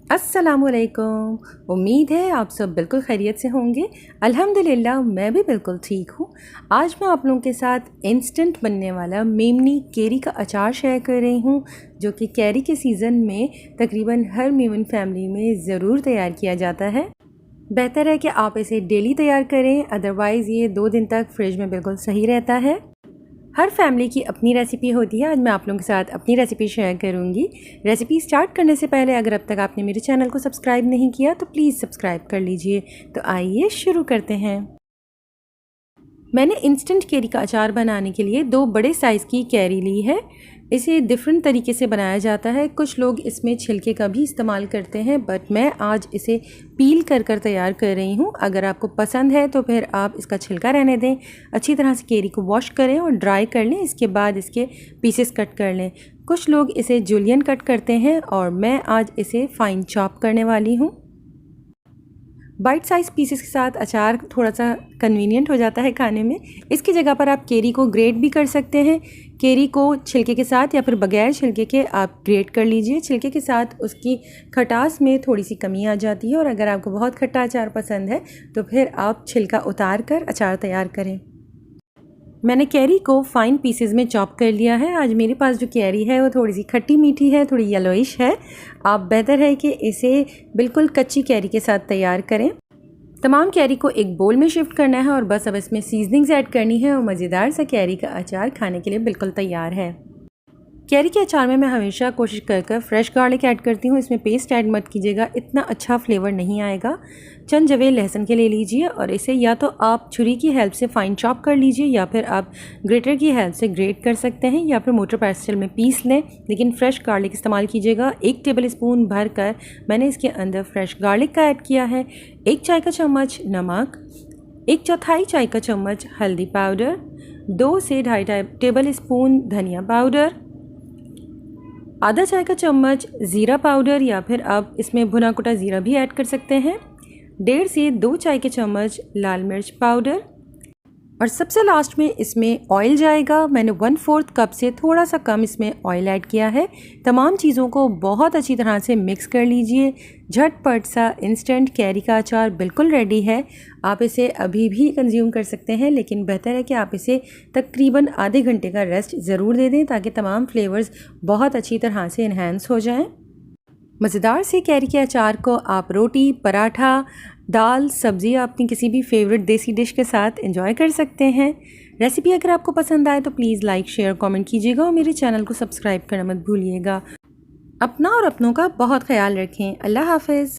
अस्सलामुअलैकुम। उम्मीद है आप सब बिल्कुल खैरियत से होंगे। अल्हम्दुलिल्लाह मैं भी बिल्कुल ठीक हूँ। आज मैं आप लोगों के साथ इंस्टेंट बनने वाला मेमनी कैरी का अचार शेयर कर रही हूँ, जो कि कैरी के सीज़न में तकरीबन हर मेमन फैमिली में ज़रूर तैयार किया जाता है। बेहतर है कि आप इसे डेली तैयार करें, अदरवाइज़ ये 2 दिन तक फ्रिज में बिल्कुल सही रहता है। हर फैमिली की अपनी रेसिपी होती है। आज मैं आप लोगों के साथ अपनी रेसिपी शेयर करूंगी। रेसिपी स्टार्ट करने से पहले अगर अब तक आपने मेरे चैनल को सब्सक्राइब नहीं किया तो प्लीज़ सब्सक्राइब कर लीजिए। तो आइए शुरू करते हैं। मैंने इंस्टेंट कैरी का अचार बनाने के लिए 2 बड़े साइज़ की कैरी ली है। इसे डिफरेंट तरीके से बनाया जाता है। कुछ लोग इसमें छिलके का भी इस्तेमाल करते हैं, बट मैं आज इसे पील कर तैयार कर रही हूँ। अगर आपको पसंद है तो फिर आप इसका छिलका रहने दें। अच्छी तरह से कैरी को वॉश करें और ड्राई कर लें। इसके बाद इसके पीसेस कट कर लें। कुछ लोग इसे जूलियन कट करते हैं और मैं आज इसे फ़ाइन चॉप करने वाली हूँ। बाइट साइज़ पीसेस के साथ अचार थोड़ा सा कन्वीनियंट हो जाता है खाने में। इसकी जगह पर आप कैरी को ग्रेट भी कर सकते हैं। कैरी को छिलके के साथ या फिर बगैर छिलके के आप ग्रेट कर लीजिए। छिलके के साथ उसकी खटास में थोड़ी सी कमी आ जाती है, और अगर आपको बहुत खट्टा अचार पसंद है तो फिर आप छिलका उतार कर अचार तैयार करें। मैंने कैरी को फ़ाइन पीसेस में चॉप कर लिया है। आज मेरे पास जो कैरी है वो थोड़ी सी खट्टी मीठी है, थोड़ी येलोइश है। आप बेहतर है कि इसे बिल्कुल कच्ची कैरी के साथ तैयार करें। तमाम कैरी को एक बोल में शिफ्ट करना है और बस अब इसमें सीजनिंग्स ऐड करनी है और मज़ेदार सा कैरी का अचार खाने के लिए बिल्कुल तैयार है। कैरी के अचार में मैं हमेशा कोशिश कर फ्रेश गार्लिक ऐड करती हूँ। इसमें पेस्ट ऐड मत कीजिएगा, इतना अच्छा फ्लेवर नहीं आएगा। चंद जवे लहसुन के ले लीजिए और इसे या तो आप छुरी की हेल्प से फ़ाइन चॉप कर लीजिए या फिर आप ग्रेटर की हेल्प से ग्रेट कर सकते हैं या फिर मोटर पेस्टल में पीस लें, लेकिन फ्रेश गार्लिक इस्तेमाल कीजिएगा। 1 टेबल स्पून भर कर मैंने इसके अंदर फ्रेश गार्लिक का ऐड किया है। 1 चाय का चम्मच नमक, 1/4 चाय का चम्मच हल्दी पाउडर, 2 से 2.5 टेबल स्पून धनिया पाउडर, आधा चाय का चम्मच ज़ीरा पाउडर या फिर आप इसमें भुना कुटा ज़ीरा भी ऐड कर सकते हैं, 1.5 से 2 चाय के चम्मच लाल मिर्च पाउडर, और सबसे लास्ट में इसमें ऑयल जाएगा। मैंने 1/4 कप से थोड़ा सा कम इसमें ऑयल ऐड किया है। तमाम चीज़ों को बहुत अच्छी तरह से मिक्स कर लीजिए। झटपट सा इंस्टेंट कैरी का अचार बिल्कुल रेडी है। आप इसे अभी भी कंज्यूम कर सकते हैं, लेकिन बेहतर है कि आप इसे तकरीबन आधे घंटे का रेस्ट ज़रूर दे दें ताकि तमाम फ्लेवर्स बहुत अच्छी तरह से इन्हेंस हो जाएँ। मज़ेदार से कैरी के अचार को आप रोटी, पराठा, दाल, सब्ज़ी अपनी किसी भी फेवरेट देसी डिश के साथ एंजॉय कर सकते हैं। रेसिपी अगर आपको पसंद आए तो प्लीज़ लाइक, शेयर, कमेंट कीजिएगा और मेरे चैनल को सब्सक्राइब करना मत भूलिएगा। अपना और अपनों का बहुत ख्याल रखें। अल्लाह हाफ़िज़।